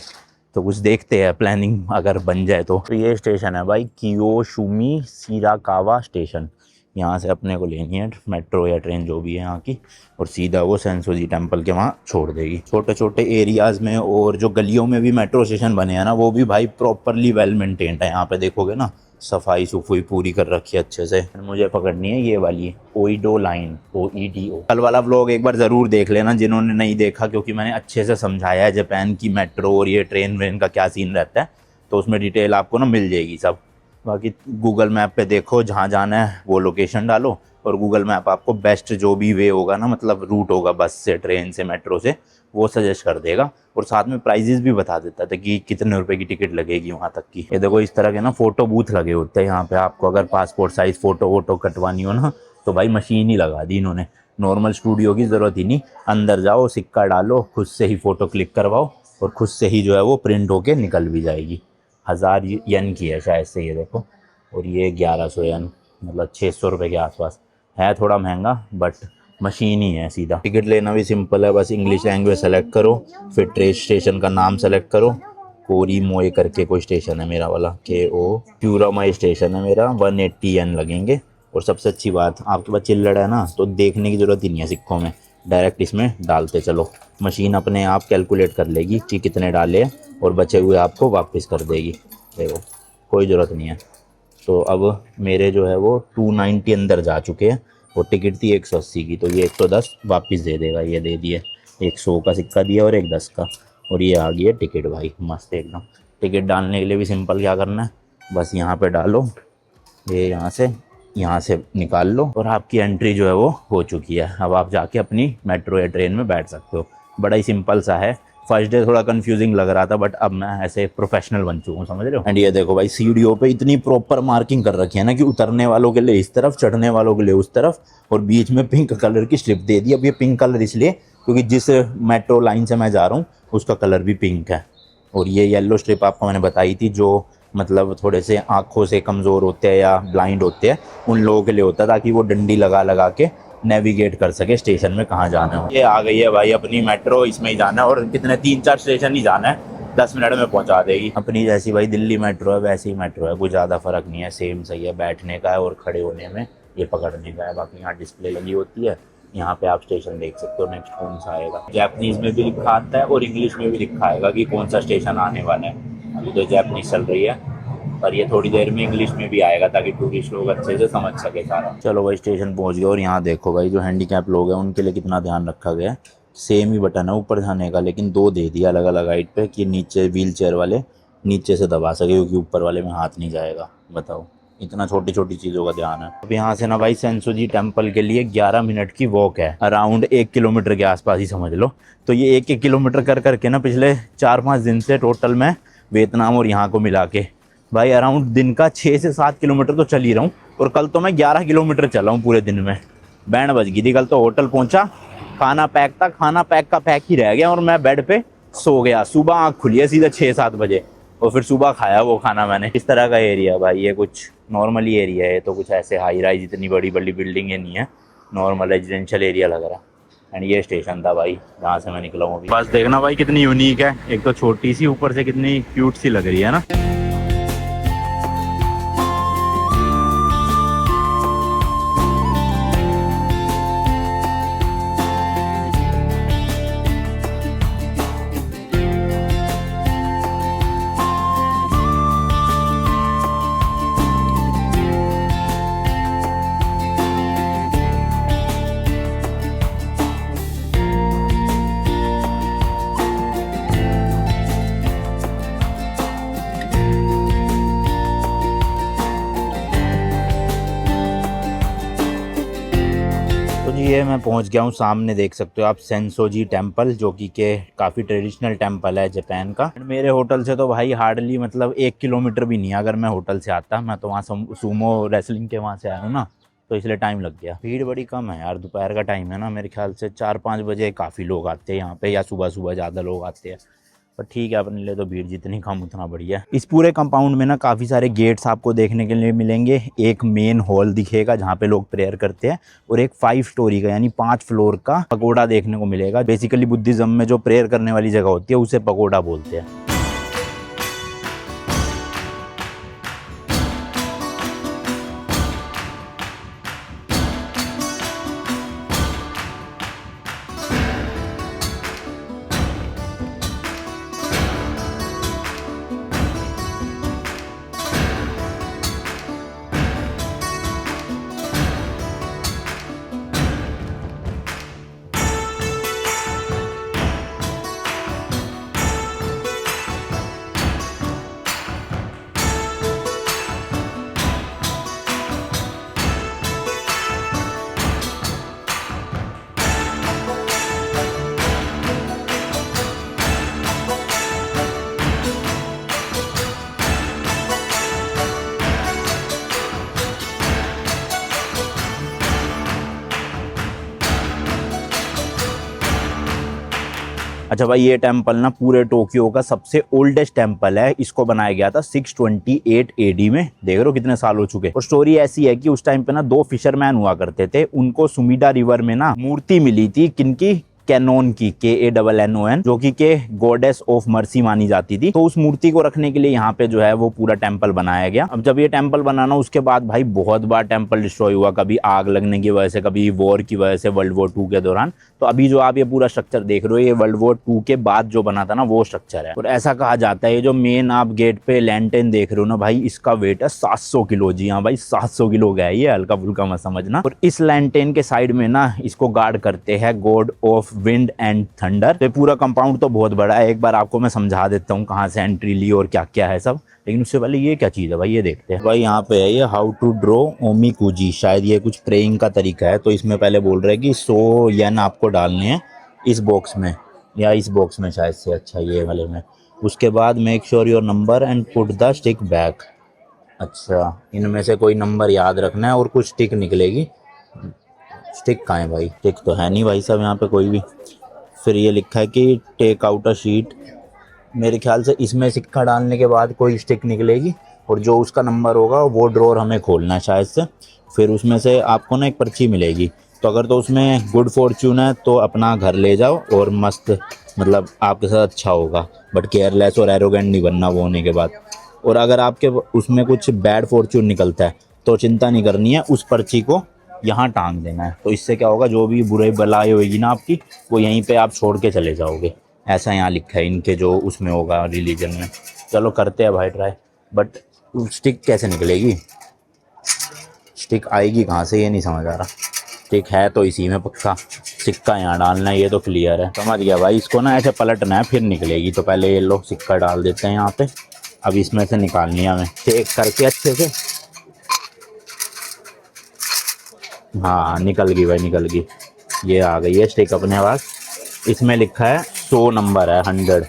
तो कुछ देखते हैं, प्लानिंग अगर बन जाए तो ये स्टेशन है भाई, कियोशिमी शिराकावा स्टेशन। यहाँ से अपने को लेनी है मेट्रो या ट्रेन जो भी है यहाँ की, और सीधा वो सेंसोजी टेम्पल के वहाँ छोड़ देगी। छोटे छोटे एरियाज़ में और जो गलियों में भी मेट्रो स्टेशन बने हैं ना, वो भी भाई प्रॉपरली वेल मेंटेन्ड है। यहाँ पे देखोगे ना, सफाई सुफाई पूरी कर रखी है अच्छे से। मुझे पकड़नी है ये वाली ओइडो लाइन, OEDO। कल वाला व्लॉग एक बार ज़रूर देख लेना जिन्होंने नहीं देखा, क्योंकि मैंने अच्छे से समझाया है जापान की मेट्रो और ये ट्रेन व्रेन का क्या सीन रहता है, तो उसमें डिटेल आपको ना मिल जाएगी सब। बाकी गूगल मैप पे देखो, जहाँ जाना है वो लोकेशन डालो और गूगल मैप आपको बेस्ट जो भी वे होगा ना, मतलब रूट होगा बस से, ट्रेन से, मेट्रो से, वो सजेस्ट कर देगा। और साथ में प्राइजेस भी बता देता था कि कितने रुपए की टिकट लगेगी वहाँ तक की। ये देखो इस तरह के ना फ़ोटो बूथ लगे होते हैं यहाँ पे। आपको अगर पासपोर्ट साइज़ फ़ोटो वोटो कटवानी हो ना, तो भाई मशीन ही लगा दी इन्होंने, नॉर्मल स्टूडियो की ज़रूरत ही नहीं। अंदर जाओ, सिक्का डालो, खुद से ही फ़ोटो क्लिक करवाओ और खुद से ही जो है वो प्रिंट होके निकल भी जाएगी। 1000 येन की है शायद से, ये देखो, और ये 1100 येन, मतलब 600 रुपये के आसपास है। थोड़ा महंगा बट मशीन ही है सीधा। टिकट लेना भी सिंपल है, बस इंग्लिश लैंग्वेज सेलेक्ट करो, फिर ट्रेन स्टेशन का नाम सेलेक्ट करो। कोरीमोए करके कोई स्टेशन है मेरा वाला, KO प्यूरामाई स्टेशन है मेरा। 180 येन लगेंगे। और सबसे अच्छी बात, आपके पास चिल्लड़ है ना तो देखने की ज़रूरत ही नहीं है सिक्कों में, डायरेक्ट इसमें डालते चलो, मशीन अपने आप कैलकुलेट कर लेगी कि कितने डाले और बचे हुए आपको वापस कर देगी। देखो कोई ज़रूरत नहीं है। तो अब मेरे जो है वो 290 अंदर जा चुके हैं और टिकट थी 180 की, तो ये 110 वापस दे देगा। ये दे दिए, 100 का सिक्का दिया और एक 10 का, और ये आ गई है टिकट भाई, मस्त एकदम। टिकट डालने के लिए भी सिंपल, क्या करना है, बस यहाँ पे डालो, ये यहाँ से निकाल लो और आपकी एंट्री जो है वो हो चुकी है। अब आप जाके अपनी मेट्रो या ट्रेन में बैठ सकते हो। बड़ा ही सिंपल सा है। फर्स्ट डे थोड़ा कंफ्यूजिंग लग रहा था बट अब मैं ऐसे प्रोफेशनल बन चुका हूँ, समझ रहे हो। एंड ये देखो भाई, सीढ़ियों पे इतनी प्रॉपर मार्किंग कर रखी है ना कि उतरने वालों के लिए इस तरफ, चढ़ने वालों के लिए उस तरफ, और बीच में पिंक कलर की स्ट्रिप दे दी। अब ये पिंक कलर इसलिए क्योंकि जिस मेट्रो लाइन से मैं जा रहा हूँ उसका कलर भी पिंक है। और ये येलो स्ट्रिप आपको मैंने बताई थी, जो मतलब थोड़े से आँखों से कमज़ोर होते हैं या ब्लाइंड होते हैं उन लोगों के लिए होता है, ताकि वो डंडी लगा लगा के नेविगेट कर सके स्टेशन में कहाँ जाना है। ये आ गई है भाई अपनी मेट्रो, इसमें ही जाना है और कितने 3-4 स्टेशन ही जाना है, 10 मिनट में पहुंचा देगी। अपनी जैसी भाई दिल्ली मेट्रो है वैसी ही मेट्रो है, कुछ ज़्यादा फर्क नहीं है, सेम सही है। बैठने का है और खड़े होने में ये पकड़ने का है। बाकी यहाँ डिस्प्ले लगी होती है, यहाँ पे आप स्टेशन देख सकते हो नेक्स्ट कौन सा आएगा। जापानीज़ में भी लिखा आता है और इंग्लिश में भी लिखा आएगा कि कौन सा स्टेशन आने वाला है। अभी तो जापानीज़ चल रही है पर ये थोड़ी देर में इंग्लिश में भी आएगा ताकि टूरिस्ट लोग अच्छे से समझ सके सारा। चलो भाई स्टेशन पहुंच गए और यहाँ देखो भाई जो हैंडीकैप लोग हैं उनके लिए कितना ध्यान रखा गया है। सेम ही बटन है ऊपर जाने का, लेकिन 2 दे दिया अलग अलग हाइट पे कि नीचे व्हील चेयर वाले नीचे से दबा सके, क्योंकि ऊपर वाले में हाथ नहीं जाएगा। बताओ, इतना छोटी छोटी चीज़ों का ध्यान है। अब यहाँ से ना भाई सेंसोजी टेम्पल के लिए 11 मिनट की वॉक है, अराउंड 1 किलोमीटर के आसपास ही समझ लो। तो ये 1-1 किलोमीटर कर करके ना पिछले 4-5 दिन से टोटल मैं वियतनाम और यहाँ को मिला के भाई अराउंड दिन का 6 से 7 किलोमीटर तो चल ही रहा हूँ। और कल तो मैं 11 किलोमीटर चला हूँ पूरे दिन में। बैंड बज गई थी कल तो। होटल पहुँचा, खाना पैक था, खाना पैक का पैक ही रह गया और मैं बेड पे सो गया। सुबह आँख खुली है सीधा 6-7 बजे और फिर सुबह खाया वो खाना मैंने। इस तरह का एरिया भाई, ये कुछ नॉर्मली एरिया है, तो कुछ ऐसे हाई राइज इतनी बड़ी बड़ी बिल्डिंगें नहीं है, नॉर्मल रेजिडेंशियल एरिया लग रहा है। एंड ये स्टेशन था भाई जहाँ से मैं निकला हूँ अभी। बस देखना भाई कितनी यूनिक है, एक तो छोटी सी, ऊपर से कितनी क्यूट सी लग रही है ना। तो जी ये मैं पहुंच गया हूँ, सामने देख सकते हो आप सेंसोजी टेम्पल, जो कि के काफ़ी ट्रेडिशनल टेम्पल है जापान का। मेरे होटल से तो भाई हार्डली मतलब 1 किलोमीटर भी नहीं है अगर मैं होटल से आता। मैं तो वहाँ सूमो रेसलिंग के वहाँ से आया हूँ ना, तो इसलिए टाइम लग गया। भीड़ बड़ी कम है यार, दोपहर का टाइम है ना, मेरे ख्याल से 4-5 बजे काफ़ी लोग आते हैं यहाँ पे, या सुबह सुबह ज़्यादा लोग आते हैं। पर ठीक है, अपने लिए तो भीड़ जितनी कम उतना बढ़िया है। इस पूरे कंपाउंड में ना काफ़ी सारे गेट्स आपको देखने के लिए मिलेंगे। एक मेन हॉल दिखेगा जहाँ पे लोग प्रेयर करते हैं, और एक 5 स्टोरी का यानी 5 फ्लोर का पगोडा देखने को मिलेगा। बेसिकली बुद्धिज्म में जो प्रेयर करने वाली जगह होती है उसे पगोडा बोलते हैं। अच्छा भाई, ये टेम्पल ना पूरे टोक्यो का सबसे ओल्डेस्ट टेम्पल है। इसको बनाया गया था 628 एडी में। देख रहे हो कितने साल हो चुके। और स्टोरी ऐसी है कि उस टाइम पे ना 2 फिशरमैन हुआ करते थे, उनको सुमिडा रिवर में ना मूर्ति मिली थी। किनकी? कैनोन की, KANNON, जो कि के गॉडेस ऑफ मर्सी मानी जाती थी। तो उस मूर्ति को रखने के लिए यहाँ पे जो है वो पूरा टेम्पल बनाया गया। अब जब ये टेम्पल बनाना, उसके बाद भाई बहुत बार टेम्पल डिस्ट्रॉय हुआ, कभी आग लगने की वजह से, कभी वॉर की वजह से, वर्ल्ड वॉर 2 के दौरान। तो अभी जो आप ये पूरा स्ट्रक्चर देख रहे हो, ये वर्ल्ड वॉर 2 के बाद जो बना था ना वो स्ट्रक्चर है। और ऐसा कहा जाता है ये जो मेन आप गेट पे लैंटेन देख रहे हो ना भाई, इसका वेट है 700 किलो। जी हाँ भाई, 700 किलो का है ये, हल्का फुल्का मत समझना। और इस लैंटेन के साइड में ना इसको गार्ड करते हैं God of wind and thunder. तो पूरा कंपाउंड तो बहुत बड़ा है, एक बार आपको मैं समझा देता हूँ कहाँ से एंट्री ली और क्या क्या है सब। लेकिन उससे पहले ये क्या चीज़ है भाई, ये देखते हैं। भाई यहाँ पे है ये हाउ टू ड्रॉ ओमीकुजी, शायद ये कुछ प्रेइंग का तरीका है। तो इसमें पहले बोल रहे हैं कि 100 येन आपको डालने हैं इस बॉक्स में, या इस बॉक्स में शायद से, अच्छा ये वाले में। उसके बाद make sure your number and put the stick back. अच्छा, इनमें से कोई नंबर याद रखना है और कुछ स्टिक निकलेगी। स्टिक कहाँ है भाई? स्टिक तो है नहीं भाई साहब यहाँ पे कोई भी। फिर ये लिखा है कि टेक आउट अ शीट। मेरे ख्याल से इसमें सिक्का डालने के बाद कोई स्टिक निकलेगी, और जो उसका नंबर होगा वो ड्रॉर हमें खोलना है शायद से। फिर उसमें से आपको ना एक पर्ची मिलेगी। तो अगर तो उसमें गुड फॉर्च्यून है तो अपना घर ले जाओ और मस्त, मतलब आपके साथ अच्छा होगा। बट केयरलेस और एरोगेंट नहीं बनना वो होने के बाद। और अगर आपके उसमें कुछ बैड फॉर्च्यून निकलता है तो चिंता नहीं करनी है, उस पर्ची को यहाँ टांग देना है। तो इससे क्या होगा, जो भी बुराई बलाई होगी ना आपकी, वो यहीं पे आप छोड़ के चले जाओगे। ऐसा यहाँ लिखा है इनके जो उसमें होगा रिलीजन में। चलो करते हैं भाई ट्राई। बट स्टिक कैसे निकलेगी? स्टिक आएगी कहाँ से, ये नहीं समझ आ रहा। स्टिक है तो इसी में पक्का, सिक्का यहाँ डालना है, ये तो क्लियर है। समझ गया भाई, इसको ना ऐसे पलटना है फिर निकलेगी। तो पहले ये लोग सिक्का डाल देते हैं यहाँ पे। अब इसमें से निकालनी है हमें, चेक करके अच्छे से। हाँ निकल गई भाई, निकल गई। ये आ गई है स्टिक अपने पास। इसमें लिखा है 100 नंबर है, 100।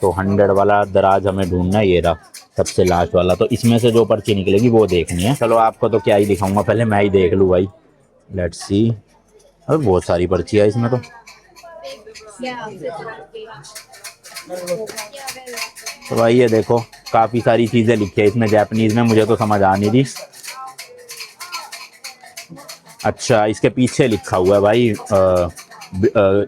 तो 100 वाला दराज हमें ढूंढना है, ये रहा सबसे लास्ट वाला। तो इसमें से जो पर्ची निकलेगी वो देखनी है। चलो आपको तो क्या ही दिखाऊंगा, पहले मैं ही देख लूँ भाई। Let's see. अरे बहुत सारी पर्ची है इसमें तो भाई ये देखो काफ़ी सारी चीज़ें लिखी है इसमें जापानीज़ में, मुझे तो समझ आ नहीं रही। अच्छा, इसके पीछे लिखा हुआ है भाई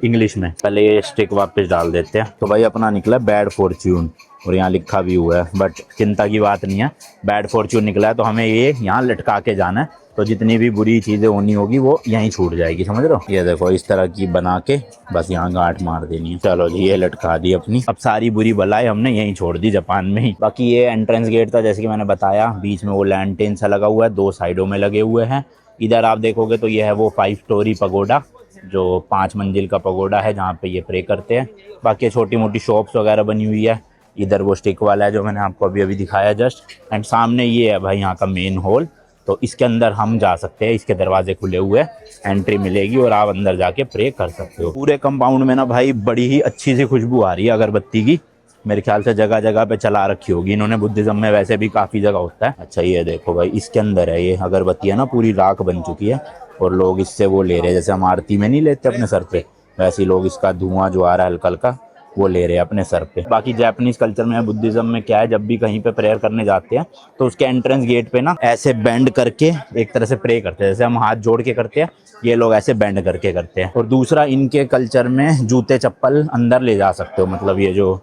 इंग्लिश में। पहले ये स्टिक वापस डाल देते हैं। तो भाई अपना निकला बैड फॉर्च्यून, और यहाँ लिखा भी हुआ है, बट चिंता की बात नहीं है, बैड फॉर्च्यून निकला है तो हमें ये यहाँ लटका के जाना है, तो जितनी भी बुरी चीज़ें होनी होगी वो यहीं छूट जाएगी, समझ रहे हो। ये देखो इस तरह की बना के बस यहाँ गांठ मार देनी है। चलो जी, ये लटका दी अपनी। अब सारी बुरी बलाई हमने यहीं छोड़ दी, जापान में ही। बाकी ये एंट्रेंस गेट था, जैसे कि मैंने बताया, बीच में वो लैंटेन सा लगा हुआ है, 2 साइडों में लगे हुए हैं। इधर आप देखोगे तो ये है वो 5 स्टोरी पगोडा, जो 5 मंजिल का पगोडा है, जहाँ पे ये प्रे करते हैं। बाकी छोटी मोटी शॉप्स वगैरह बनी हुई है। इधर वो स्टिक वाला है जो मैंने आपको अभी अभी दिखाया जस्ट, एंड सामने ये है भाई यहाँ का मेन हॉल। तो इसके अंदर हम जा सकते हैं, इसके दरवाजे खुले हुए, एंट्री मिलेगी और आप अंदर जाके प्रे कर सकते हो। पूरे कंपाउंड में ना भाई बड़ी ही अच्छी सी खुशबू आ रही है अगरबत्ती की। मेरे ख्याल से जगह जगह पे चला रखी होगी इन्होंने, बुद्धिज्म में वैसे भी काफ़ी जगह होता है। अच्छा ये देखो भाई, इसके अंदर है ये अगरबत्ती है ना, पूरी राख बन चुकी है, और लोग इससे वो ले रहे हैं, जैसे हम आरती में नहीं लेते अपने सर पे, वैसे ही लोग इसका धुआं जो आ रहा है हल्का हल्का वो ले रहे हैं अपने सर पे। बाकी जापानीज कल्चर में, बुद्धिज्म में क्या है, जब भी कहीं पे प्रेयर करने जाते हैं तो उसके एंट्रेंस गेट पे ना ऐसे बेंड करके एक तरह से प्रे करते हैं, जैसे हम हाथ जोड़ के करते हैं, ये लोग ऐसे बेंड करके करते हैं। और दूसरा, इनके कल्चर में जूते चप्पल अंदर ले जा सकते हो, मतलब ये जो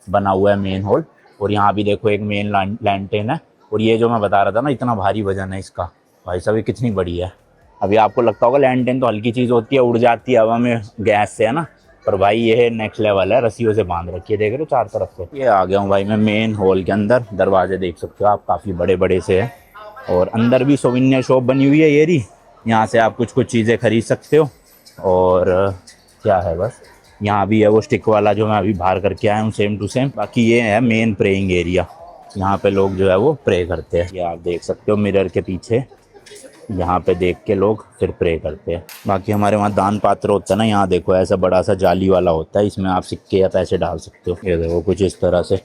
बना हुआ है मेन हॉल। और यहाँ भी देखो एक मेन लैंटेन है, और ये जो मैं बता रहा था ना, इतना भारी वजन है इसका, भाई साहब ये कितनी बड़ी है। अभी आपको लगता होगा लैंटेन तो हल्की चीज़ होती है, उड़ जाती है हवा में गैस से, है ना, पर भाई ये नेक्स्ट लेवल है, रस्सियों से बांध रखी है, देख रहे हो 4 तरफ से। ये आ गया हूँ भाई मैं मेन हॉल के अंदर। दरवाजे देख सकते हो आप, काफ़ी बड़े बड़े से है, और अंदर भी सोविनियर शॉप बनी हुई है ये रही, यहाँ से आप कुछ कुछ चीज़ें खरीद सकते हो। और क्या है, बस यहाँ भी है वो स्टिक वाला जो मैं अभी बाहर करके आया हूँ, सेम टू सेम। बाकी ये है मेन प्रेइंग एरिया, यहाँ पे लोग जो है वो प्रे करते हैं। ये आप देख सकते हो मिरर के पीछे, यहाँ पे देख के लोग फिर प्रे करते हैं। बाकी हमारे वहाँ दान पात्र होता है ना, यहाँ देखो ऐसा बड़ा सा जाली वाला होता है, इसमें आप सिक्के या पैसे डाल सकते हो। ये देखो कुछ इस तरह से,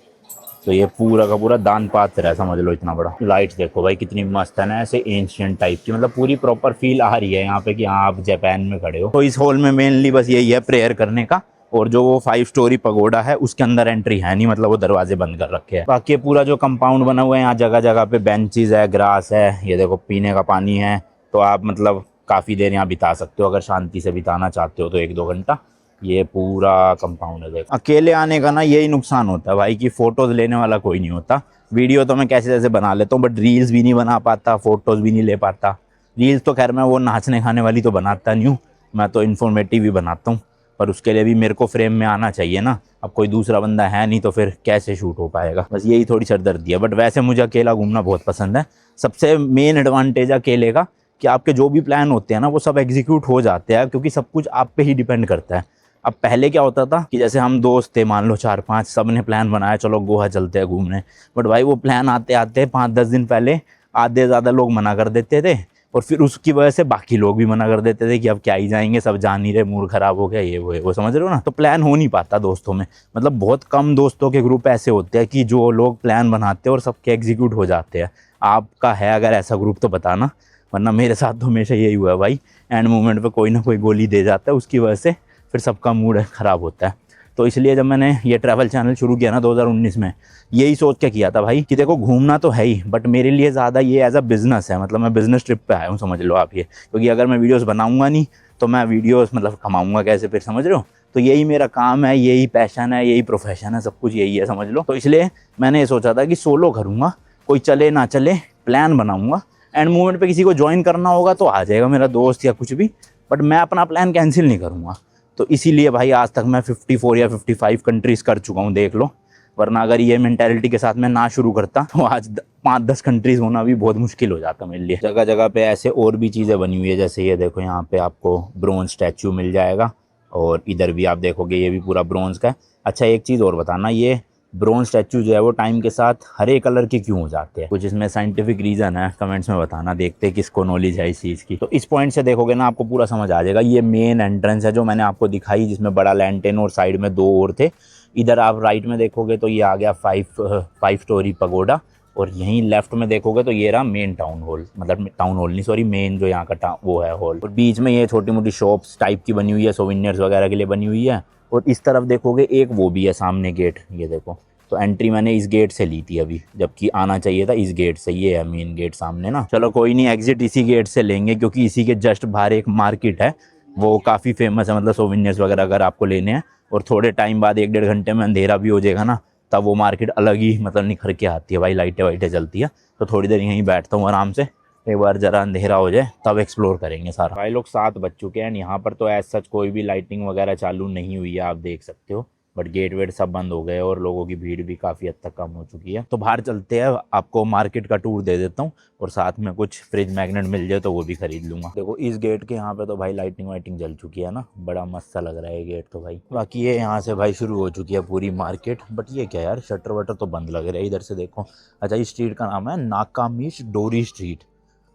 तो ये पूरा का पूरा दान पात्र है, समझ लो इतना बड़ा। लाइट देखो भाई कितनी मस्त है ना, ऐसे एंशियंट टाइप की, मतलब पूरी प्रॉपर फील आ रही है यहाँ पे कि हाँ आप जापान में खड़े हो। तो इस हॉल में मेनली बस यही है प्रेयर करने का, और जो वो 5 स्टोरी पगोडा है उसके अंदर एंट्री है नहीं, मतलब वो दरवाजे बंद कर रखे हैं। बाकी पूरा जो कंपाउंड बना हुआ है, यहाँ जगह जगह पे बेंचेस है, ग्रास है, ये देखो पीने का पानी है, तो आप मतलब काफ़ी देर यहाँ बिता सकते हो, अगर शांति से बिताना चाहते हो तो 1-2 घंटा। ये पूरा कंपाउंड है। देखो अकेले आने का ना यही नुकसान होता है भाई, कि फ़ोटोज़ लेने वाला कोई नहीं होता। वीडियो तो मैं कैसे जैसे बना लेता हूँ, बट रील्स भी नहीं बना पाता, फ़ोटोज़ भी नहीं ले पाता। रील्स तो खैर मैं वो नाचने खाने वाली तो बनाता नहीं हूँ, मैं तो इन्फॉर्मेटिव भी बनाता हूँ, पर उसके लिए भी मेरे को फ्रेम में आना चाहिए ना। अब कोई दूसरा बंदा है नहीं तो फिर कैसे शूट हो पाएगा, बस यही थोड़ी सरदर्दी है। बट वैसे मुझे अकेला घूमना बहुत पसंद है। सबसे मेन एडवांटेज अकेले का कि आपके जो भी प्लान होते हैं ना वो सब एग्जीक्यूट हो जाते हैं, क्योंकि सब कुछ आप पे ही डिपेंड करता है। अब पहले क्या होता था कि जैसे हम दोस्त थे, मान लो 4-5, सब ने प्लान बनाया चलो गोवा चलते हैं घूमने, बट भाई वो प्लान आते आते 5-10 दिन पहले आधे ज़्यादा लोग मना कर देते थे, और फिर उसकी वजह से बाकी लोग भी मना कर देते थे कि अब क्या ही जाएंगे, सब जा नहीं रहे, मूड खराब हो गया, ये वो समझ रहे हो ना। तो प्लान हो नहीं पाता दोस्तों में, मतलब बहुत कम दोस्तों के ग्रुप ऐसे होते हैं कि जो लोग प्लान बनाते हैं और सबके एग्जीक्यूट हो जाते हैं। आपका है अगर ऐसा ग्रुप तो बताना, वरना मेरे साथ तो हमेशा यही हुआ है भाई, एंड मोमेंट पे कोई ना कोई गोली दे जाता है, उसकी वजह से फिर सबका मूड ख़राब होता है। तो इसलिए जब मैंने ये ट्रैवल चैनल शुरू किया ना 2019 में, यही सोच के किया था भाई कि देखो घूमना तो है ही, बट मेरे लिए ज़्यादा ये एज अ बिज़नेस है, मतलब मैं बिज़नेस ट्रिप पे आया हूँ, समझ लो आप ये। क्योंकि अगर मैं वीडियोस बनाऊंगा नहीं तो मैं वीडियोस मतलब कमाऊंगा कैसे फिर, समझ रहे हो। तो यही मेरा काम है, यही पैशन है, यही प्रोफेशन है, सब कुछ यही है, समझ लो। तो इसलिए मैंने ये सोचा था कि सोलो करूँगा, कोई चले ना चले प्लान बनाऊँगा, एंड मूवमेंट पे किसी को ज्वाइन करना होगा तो आ जाएगा मेरा दोस्त या कुछ भी, बट मैं अपना प्लान कैंसिल नहीं करूँगा। तो इसीलिए भाई आज तक मैं 54 या 55 कंट्रीज़ कर चुका हूँ, देख लो। वरना अगर ये मेंटालिटी के साथ मैं ना शुरू करता तो आज 5-10 कंट्रीज़ होना भी बहुत मुश्किल हो जाता मेरे लिए। जगह जगह पे ऐसे और भी चीज़ें बनी हुई है, जैसे ये देखो यहाँ पे आपको ब्रोंज स्टैचू मिल जाएगा, और इधर भी आप देखोगे ये भी पूरा ब्रोंज का है। अच्छा एक चीज़ और बताना, ये ब्रोंज स्टैचू जो है वो टाइम के साथ हरे कलर के क्यों हो जाते हैं, कुछ इसमें साइंटिफिक रीज़न है, कमेंट्स में बताना, देखते हैं किसको नॉलेज है इस चीज़ की। तो इस पॉइंट से देखोगे ना आपको पूरा समझ आ जाएगा। ये मेन एंट्रेंस है जो मैंने आपको दिखाई, जिसमें बड़ा लैंटेन और साइड में 2 और थे। इधर आप राइट में देखोगे तो ये आ गया 5 स्टोरी पगोडा, और यहीं लेफ्ट में देखोगे तो ये रहा मेन टाउन हॉल, मतलब टाउन हॉल नहीं सॉरी, मेन जो यहाँ का वो है हॉल। और बीच में ये छोटी मोटी शॉप्स टाइप की बनी हुई है, सोविनियर्स वगैरह के लिए बनी हुई है। और इस तरफ देखोगे एक वो भी है सामने गेट, ये देखो तो एंट्री मैंने इस गेट से ली थी अभी, जबकि आना चाहिए था इस गेट से। ये है मेन गेट सामने ना। चलो कोई नहीं, एग्जिट इसी गेट से लेंगे क्योंकि इसी के जस्ट बाहर एक मार्केट है, वो काफ़ी फेमस है, मतलब सोविनियर्स वगैरह अगर आपको लेने हैं। और थोड़े टाइम बाद 1-1.5 घंटे में अंधेरा भी हो जाएगा ना, तब वो मार्केट अलग ही मतलब निखर के आती है भाई, लाइटें वाइटें जलती है। तो थोड़ी देर यहीं बैठता हूँ आराम से, एक बार ज़रा अंधेरा हो जाए तब एक्सप्लोर करेंगे सारा। भाई लोग 7 बज चुके हैं, यहाँ पर तो एज सच कोई भी लाइटिंग वगैरह चालू नहीं हुई है, आप देख सकते हो। बट गेट वेट सब बंद हो गए और लोगों की भीड़ भी काफ़ी हद तक कम हो चुकी है। तो बाहर चलते हैं, आपको मार्केट का टूर दे देता हूँ और साथ में कुछ फ्रिज मैग्नेट मिल जाए तो वो भी खरीद लूँगा। देखो इस गेट के यहाँ पे तो भाई लाइटिंग वाइटिंग जल चुकी है ना, बड़ा मस्त सा लग रहा है ये गेट तो भाई। बाकी ये यहाँ से भाई शुरू हो चुकी है पूरी मार्केट। बट ये क्या यार, शटर वटर तो बंद लग रहे हैं इधर से देखो। अच्छा, इस स्ट्रीट का नाम है नाकामिश डोरी स्ट्रीट।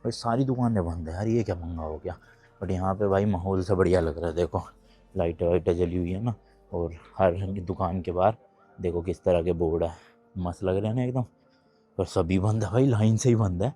भाई सारी दुकानें बंद है यार, ये क्या मंगा हो गया। बट यहाँ पे भाई माहौल से बढ़िया लग रहा है, देखो लाइटें वाइटें जली हुई है ना, और हर दुकान के बाहर देखो किस तरह के बोर्ड है, मस्त लग रहे हैं ना एकदम। पर सभी बंद है भाई, लाइन से ही बंद है।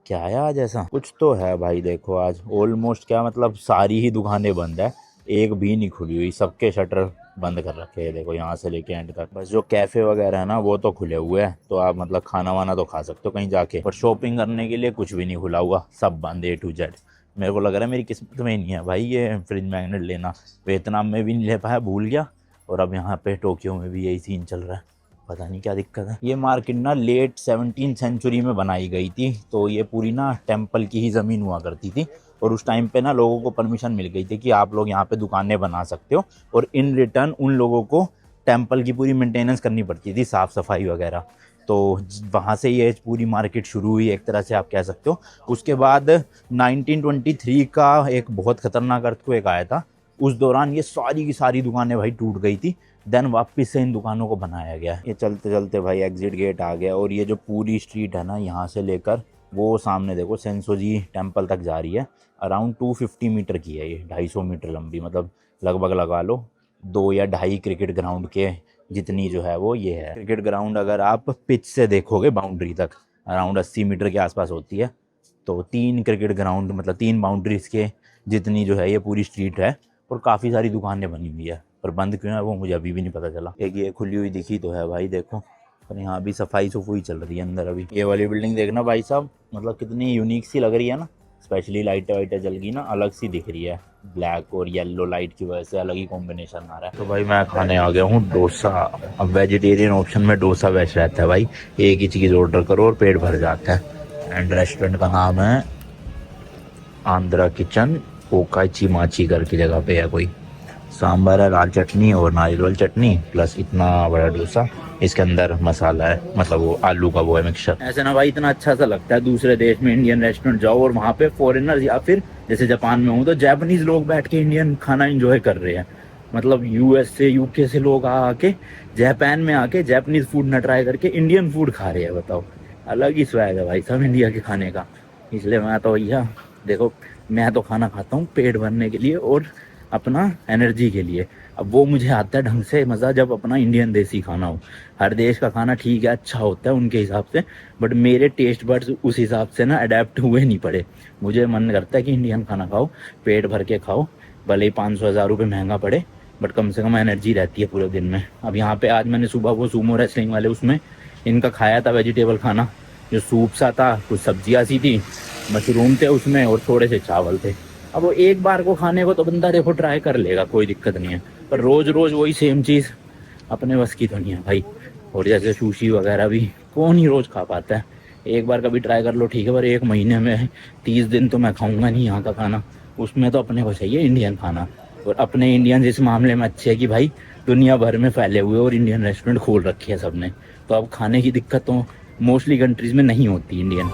क्या है आज ऐसा कुछ तो है भाई। देखो आज ऑलमोस्ट क्या मतलब सारी ही दुकानें बंद है, एक भी नहीं खुली हुई, सबके शटर बंद कर रखे हैं। देखो यहाँ से लेके एंड तक। बस जो कैफ़े वगैरह है ना वो तो खुले हुए हैं, तो आप मतलब खाना वाना तो खा सकते हो कहीं जाके। पर शॉपिंग करने के लिए कुछ भी नहीं खुला हुआ, सब बंद A to Z। मेरे को लग रहा है मेरी किस्मत में नहीं है भाई ये फ्रिज मैग्नेट लेना। वियतनाम में भी नहीं ले पाया, भूल गया, और अब यहाँ पे टोक्यो में भी यही सीन चल रहा है, पता नहीं क्या दिक्कत है। ये मार्केट ना लेट 17th सेंचुरी में बनाई गई थी, तो ये पूरी ना टेम्पल की ही ज़मीन हुआ करती थी। और उस टाइम पे ना लोगों को परमिशन मिल गई थी कि आप लोग यहाँ पे दुकानें बना सकते हो, और इन रिटर्न उन लोगों को टेम्पल की पूरी मेंटेनेंस करनी पड़ती थी, साफ़ सफाई वगैरह। तो वहाँ से ये पूरी मार्केट शुरू हुई एक तरह से आप कह सकते हो। उसके बाद 1923 का एक बहुत ख़तरनाक अर्थक्वेक आया था, उस दौरान ये सारी की सारी दुकानें भाई टूट गई थी। देन वापस से इन दुकानों को बनाया गया। ये चलते चलते भाई एग्जिट गेट आ गया, और ये जो पूरी स्ट्रीट है ना यहाँ से लेकर वो सामने देखो सेंसोजी टेम्पल तक जा रही है। अराउंड 250 मीटर की है ये, 250 मीटर लंबी, मतलब लगभग लगा लो 2 या 2.5 क्रिकेट ग्राउंड के जितनी जो है वो ये है। क्रिकेट ग्राउंड अगर आप पिच से देखोगे बाउंड्री तक अराउंड 80 मीटर के आसपास होती है। तो 3 क्रिकेट ग्राउंड मतलब 3 बाउंड्रीज के जितनी जो है ये पूरी स्ट्रीट है, और काफ़ी सारी दुकानें बनी हुई है। पर बंद क्यों है वो मुझे अभी भी नहीं पता चला। एक ये खुली हुई दिखी तो है भाई देखो, पर यहाँ भी सफाई सफाई चल रही है अंदर अभी। ये वाली बिल्डिंग देखना भाई साहब, मतलब कितनी यूनिक सी लग रही है ना, स्पेशली लाइटें वाइटें जल गई ना, अलग सी दिख रही है। ब्लैक और येलो लाइट की वजह से अलग ही कॉम्बिनेशन आ रहा है। तो भाई मैं खाने आ गया हूँ डोसा। अब वेजिटेरियन ऑप्शन में डोसा बेस्ट रहता है भाई, एक ही चीज़ ऑर्डर करो और पेट भर जाता है। एंड रेस्टोरेंट का नाम है आंध्रा किचन, ओकाची माची करके जगह पे है कोई। सांभर है, लाल चटनी और नारियल चटनी, प्लस इतना बड़ा डोसा, इसके अंदर मसाला है, मतलब वो आलू का वो है मिक्सचर। ऐसे ना भाई इतना अच्छा सा लगता है दूसरे देश में इंडियन रेस्टोरेंट जाओ और वहाँ पे फॉरेनर्स या फिर जैसे जापान में हूँ तो जापानीज लोग बैठ के इंडियन खाना एंजॉय कर रहे हैं। मतलब यूएस से यूके से लोग आके जापान में आके जापानीज फूड ना ट्राई करके इंडियन फूड खा रहे हैं। बताओ, अलग ही स्वैग है भाई सब इंडिया के खाने का। इसलिए मैं तो भैया देखो, मैं तो खाना खाता हूँ पेट भरने के लिए और अपना एनर्जी के लिए। अब वो मुझे आता है ढंग से मज़ा जब अपना इंडियन देसी खाना हो। हर देश का खाना ठीक है, अच्छा होता है उनके हिसाब से, बट मेरे टेस्ट बड्स उस हिसाब से ना अडेप्ट हुए नहीं पड़े। मुझे मन करता है कि इंडियन खाना खाओ, पेट भर के खाओ, भले ही 500-1000 रुपये महंगा पड़े, बट कम से कम एनर्जी रहती है पूरे दिन में। अब यहाँ पे आज मैंने सुबह वो सूमो रेसलिंग वाले उसमें इनका खाया था वेजिटेबल खाना, जो सूप सा था, कुछ सब्जियाँ सी थी, मशरूम थे उसमें और थोड़े से चावल थे। अब वो एक बार को खाने को तो बंदा देखो ट्राई कर लेगा, कोई दिक्कत नहीं है, पर रोज़ रोज़ वही सेम चीज़ अपने बस की तो नहीं है भाई। और जैसे सुशी वगैरह भी कौन ही रोज़ खा पाता है। एक बार कभी ट्राई कर लो ठीक है, पर एक महीने में 30 दिन तो मैं खाऊंगा नहीं यहाँ का खाना। उसमें तो अपने को चाहिए इंडियन खाना। और अपने इंडियन इस मामले में अच्छे है कि भाई दुनिया भर में फैले हुए और इंडियन रेस्टोरेंट खोल रखे हैं सबने, तो अब खाने की दिक्कत तो मोस्टली कंट्रीज़ में नहीं होती इंडियन।